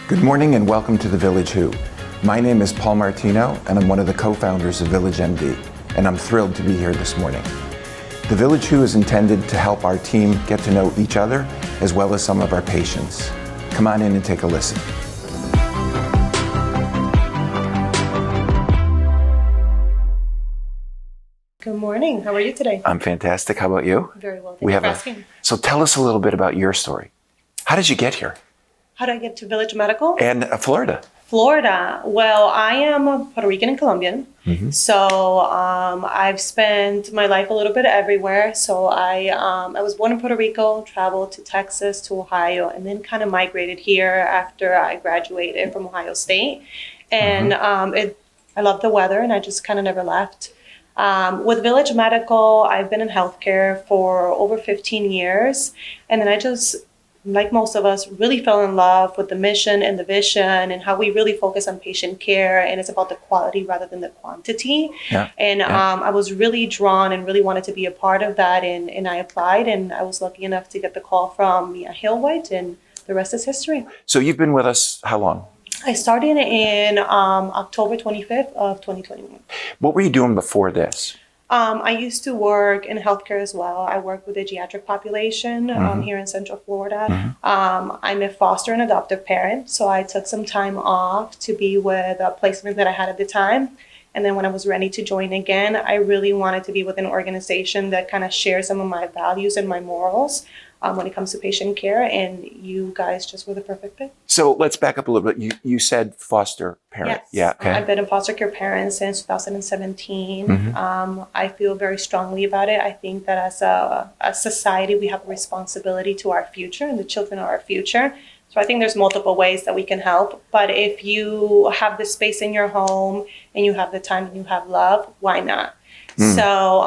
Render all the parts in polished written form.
Good morning and welcome to The Village Who. My name is Paul Martino and I'm one of the co-founders of Village MD, and I'm thrilled to be here this morning. The Village Who is intended to help our team get to know each other as well as some of our patients. Come on in and take a listen. Good morning. How are you today? I'm fantastic. How about you? Very well. Thank you for asking. So tell us a little bit about your story. How did you get here? How did I get to Village Medical? And Florida. Florida. Well, I am Puerto Rican and Colombian. Mm-hmm. So I've spent my life a little bit everywhere. So I was born in Puerto Rico, traveled to Texas, to Ohio, and then kind of migrated here after I graduated from Ohio State. And I love the weather, and I just kind of never left. With Village Medical, I've been in healthcare for over 15 years. And then I just, like most of us, really fell in love with the mission and the vision and how we really focus on patient care. And it's about the quality rather than the quantity. I was really drawn and really wanted to be a part of that. And I applied, and I was lucky enough to get the call from Mia Hillwhite, and the rest is history. So you've been with us how long? I started in October 25th of 2021. What were you doing before this? I used to work in healthcare as well. I work with the geriatric population here in Central Florida. I'm a foster and adoptive parent, so I took some time off to be with a placement that I had at the time. And then when I was ready to join again, I really wanted to be with an organization that kind of shares some of my values and my morals when it comes to patient care, and you guys just were the perfect fit. So let's back up a little bit. You said foster parent. Yes. Yeah. Okay. I've been a foster care parent since 2017. I feel very strongly about it. I think that as a society, we have a responsibility to our future, and the children are our future. So I think there's multiple ways that we can help. But if you have the space in your home and you have the time and you have love, why not? So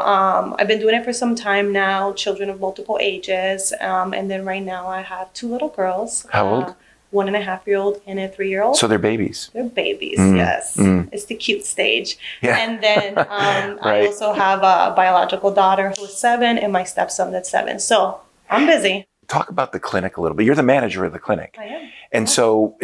I've been doing it for some time now, children of multiple ages. And then right now I have two little girls. How old? 1.5-year-old and a 3-year-old. So they're babies. They're babies, yes. It's the cute stage. Yeah. And then Right. I also have a biological daughter who is 7 and my stepson that's 7. So I'm busy. Talk about the clinic a little bit. You're the manager of the clinic. I am. And so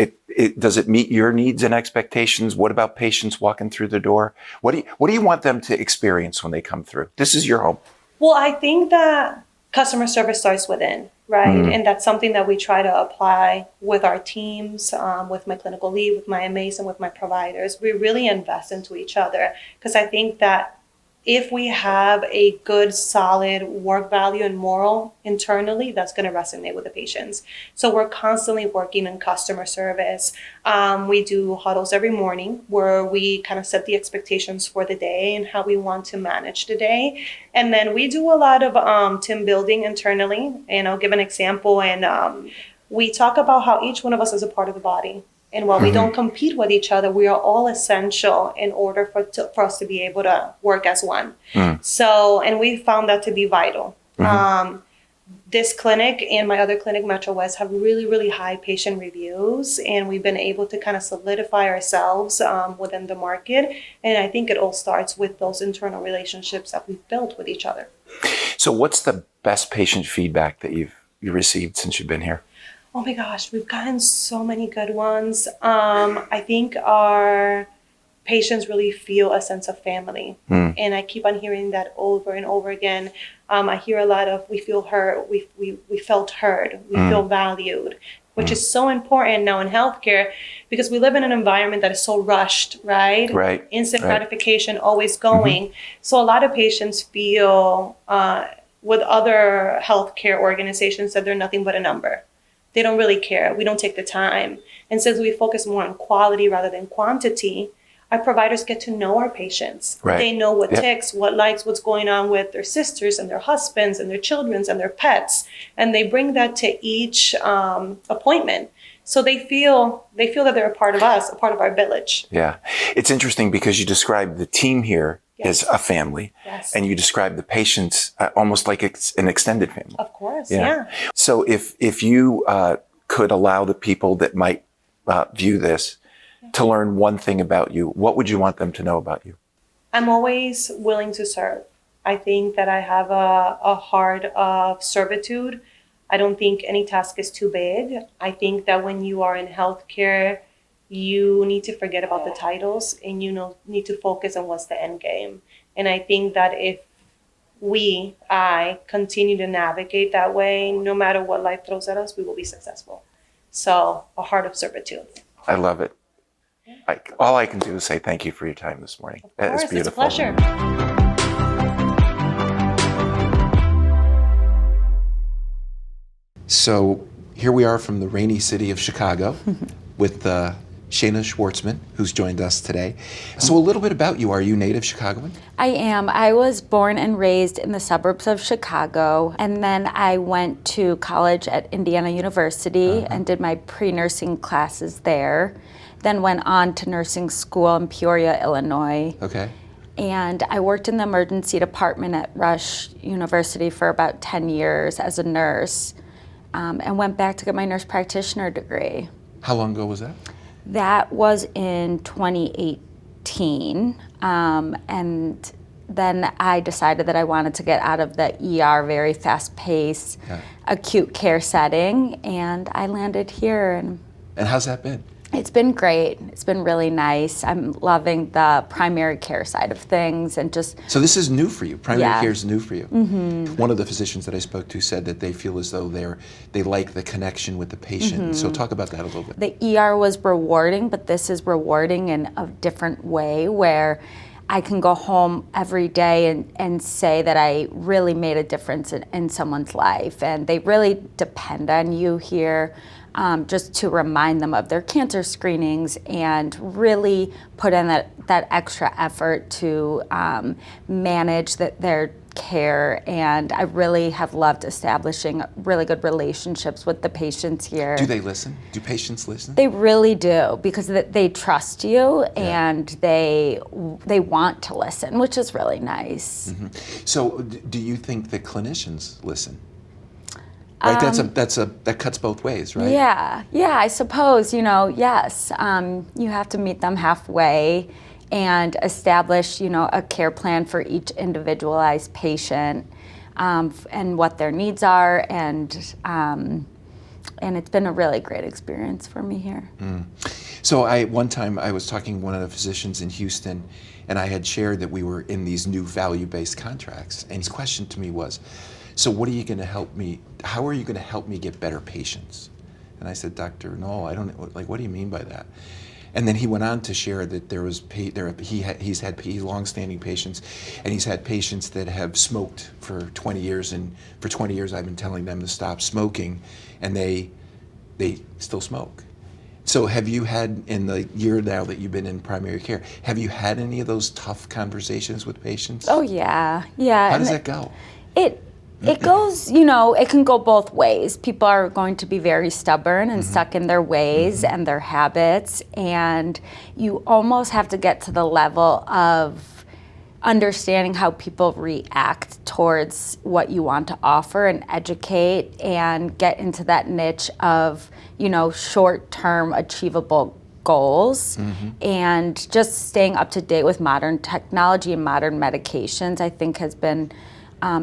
does it meet your needs and expectations? What about patients walking through the door? What do you want them to experience when they come through? This is your home. Well, I think that customer service starts within, right? And that's something that we try to apply with our teams, with my clinical lead, with my MAs, and with my providers. We really invest into each other, because I think that if we have a good, solid work value and moral internally, that's going to resonate with the patients. So we're constantly working in customer service. We do huddles every morning where we kind of set the expectations for the day and how we want to manage the day. And then we do a lot of team building internally. And I'll give an example. And we talk about how each one of us is a part of the body. And while we don't compete with each other, we are all essential in order for us to be able to work as one. So, and we found that to be vital. This clinic and my other clinic, Metro West, have really, really high patient reviews. And we've been able to kind of solidify ourselves within the market. And I think it all starts with those internal relationships that we've built with each other. So what's the best patient feedback that you've received since you've been here? Oh my gosh, we've gotten so many good ones. I think our patients really feel a sense of family. And I keep on hearing that over and over again. I hear a lot of, we feel heard, we felt heard, we feel valued, which is so important now in healthcare, because we live in an environment that is so rushed, right? Right. Instant gratification, always going. So a lot of patients feel with other healthcare organizations that they're nothing but a number. They don't really care. We don't take the time. And since we focus more on quality rather than quantity, our providers get to know our patients. Right. They know what ticks, what likes, what's going on with their sisters and their husbands and their children and their pets. And they bring that to each appointment. So they feel that they're a part of us, a part of our village. Yeah. It's interesting because you described the team here as a family. Yes. And you describe the patients almost like it's an extended family. Of course, yeah. So if you could allow the people that might view this to learn one thing about you, what would you want them to know about you? I'm always willing to serve. I think that I have a heart of servitude. I don't think any task is too big. I think that when you are in healthcare, you need to forget about the titles and need to focus on what's the end game. And I think that if I continue to navigate that way, no matter what life throws at us, we will be successful. So a heart of servitude. I love it. All I can do is say thank you for your time this morning. Of course, It's beautiful. it's a pleasure. So here we are from the rainy city of Chicago with Shayna Schwartzman, who's joined us today. So a little bit about you. Are you native Chicagoan? I am. I was born and raised in the suburbs of Chicago, and then I went to college at Indiana University and did my pre-nursing classes there. Then went on to nursing school in Peoria, Illinois. Okay. And I worked in the emergency department at Rush University for about 10 years as a nurse, and went back to get my nurse practitioner degree. How long ago was that? That was in 2018, and then I decided that I wanted to get out of the ER, very fast-paced, acute care setting, and I landed here. And how's that been? It's been great. It's been really nice. I'm loving the primary care side of things and just... So this is new for you. Primary Yeah. care is new for you. Mm-hmm. One of the physicians that I spoke to said that they feel as though they like the connection with the patient. So talk about that a little bit. The ER was rewarding, but this is rewarding in a different way where I can go home every day and say that I really made a difference in someone's life. And they really depend on you here. Just to remind them of their cancer screenings and really put in that extra effort to manage their care. And I really have loved establishing really good relationships with the patients here. Do they listen? Do patients listen? They really do, because they trust you and they want to listen, which is really nice. Mm-hmm. So do you think that clinicians listen? Right, that cuts both ways, right? Yeah, I suppose, yes. You have to meet them halfway and establish, a care plan for each individualized patient, and what their needs are, and it's been a really great experience for me here. So one time I was talking to one of the physicians in Houston, and I had shared that we were in these new value-based contracts, and his question to me was, so what are you going to help me, how are you going to help me get better patients? And I said, Doctor, no, I don't, what do you mean by that? And then he went on to share that he's had long-standing patients, and he's had patients that have smoked for 20 years, and for 20 years I've been telling them to stop smoking, and they still smoke. So have you had, in the year now that you've been in primary care, have you had any of those tough conversations with patients? Oh yeah. How does that go? It goes, it can go both ways. People are going to be very stubborn and stuck in their ways and their habits, and you almost have to get to the level of understanding how people react towards what you want to offer and educate and get into that niche of, short-term achievable goals, and just staying up to date with modern technology and modern medications, I think has been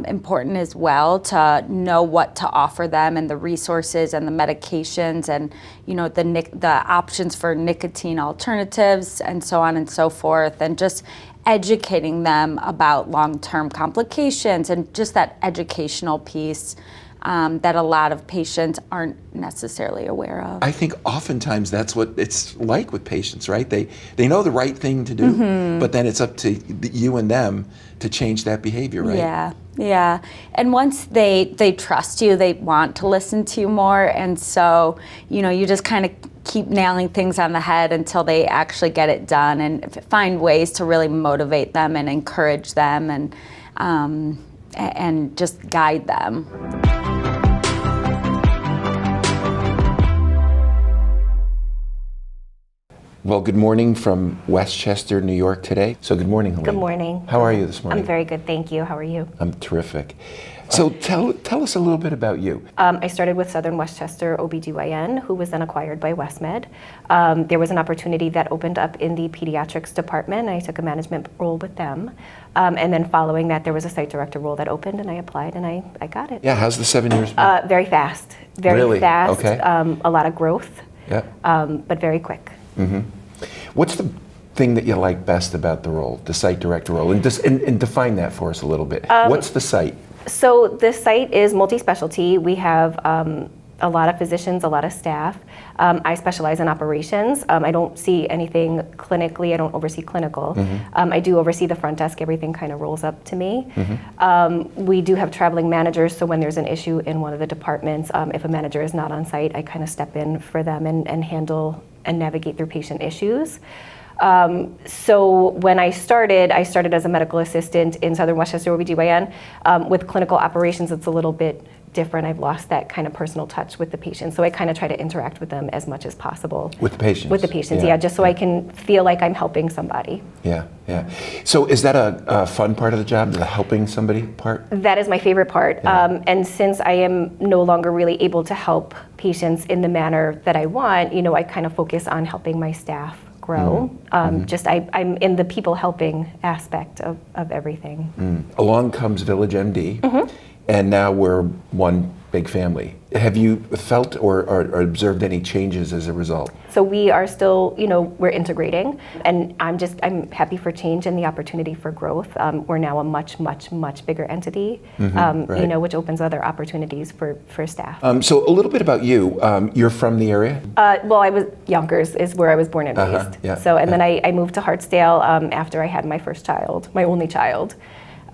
important as well, to know what to offer them and the resources and the medications and the options for nicotine alternatives and so on and so forth, and just educating them about long-term complications and just that educational piece that a lot of patients aren't necessarily aware of. I think oftentimes that's what it's like with patients, right? They know the right thing to do, but then it's up to you and them to change that behavior, right? Yeah. And once they trust you, they want to listen to you more, and so you just kind of keep nailing things on the head until they actually get it done, and find ways to really motivate them and encourage them and just guide them. Well, good morning from Westchester, New York today. So good morning, Helene. Good morning. How are you this morning? I'm very good, thank you. How are you? I'm terrific. So tell us a little bit about you. I started with Southern Westchester OBGYN, who was then acquired by WestMed. There was an opportunity that opened up in the pediatrics department, and I took a management role with them. And then following that, there was a site director role that opened, and I applied, and I got it. Yeah, how's the 7 years been? Very fast. Very Really? fast. Okay. A lot of growth, Yeah. but very quick. What's the thing that you like best about the role, the site director role? And define that for us a little bit. What's the site? So the site is multi-specialty. We have a lot of physicians, a lot of staff. I specialize in operations. I don't see anything clinically. I don't oversee clinical. I do oversee the front desk. Everything kind of rolls up to me. We do have traveling managers, so when there's an issue in one of the departments, if a manager is not on site, I kind of step in for them and handle and navigate through patient issues. So when I started as a medical assistant in Southern Westchester OBGYN. With clinical operations, it's a little bit different. I've lost that kind of personal touch with the patients, so I kind of try to interact with them as much as possible. With the patients? With the patients, yeah, just so I can feel like I'm helping somebody. Yeah. So is that a fun part of the job, the helping somebody part? That is my favorite part. Yeah. And since I am no longer really able to help patients in the manner that I want, I kind of focus on helping my staff grow. I'm in the people helping aspect of everything. Along comes Village MD, and now we're one big family. Have you felt or observed any changes as a result? So we are still, we're integrating, and I'm happy for change and the opportunity for growth. We're now a much, much, much bigger entity, Right. Which opens other opportunities for staff. So a little bit about you. You're from the area? Well, I was Yonkers is where I was born and raised. Yeah, So, and then I moved to Hartsdale after I had my first child, my only child.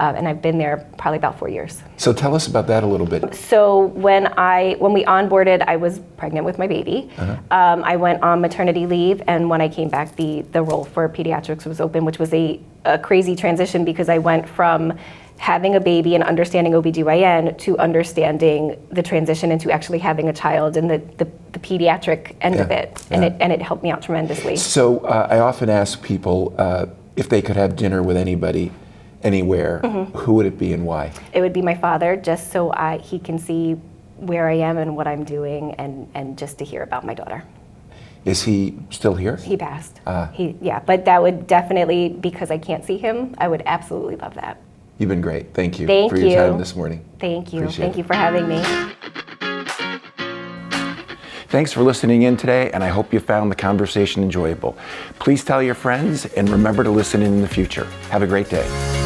And I've been there probably about 4 years. So tell us about that a little bit. So when we onboarded, I was pregnant with my baby. I went on maternity leave, and when I came back, the role for pediatrics was open, which was a crazy transition because I went from having a baby and understanding OBGYN to understanding the transition into actually having a child and the pediatric end of it. And it helped me out tremendously. So I often ask people if they could have dinner with anybody, anywhere, who would it be and why? It would be my father, just so he can see where I am and what I'm doing, and just to hear about my daughter. Is he still here? He passed. But that would definitely, because I can't see him, I would absolutely love that. You've been great. Thank you Thank for your you. time this morning. Thank you. Appreciate Thank it. you for having me. Thanks for listening in today, and I hope you found the conversation enjoyable. Please tell your friends, and remember to listen in the future. Have a great day.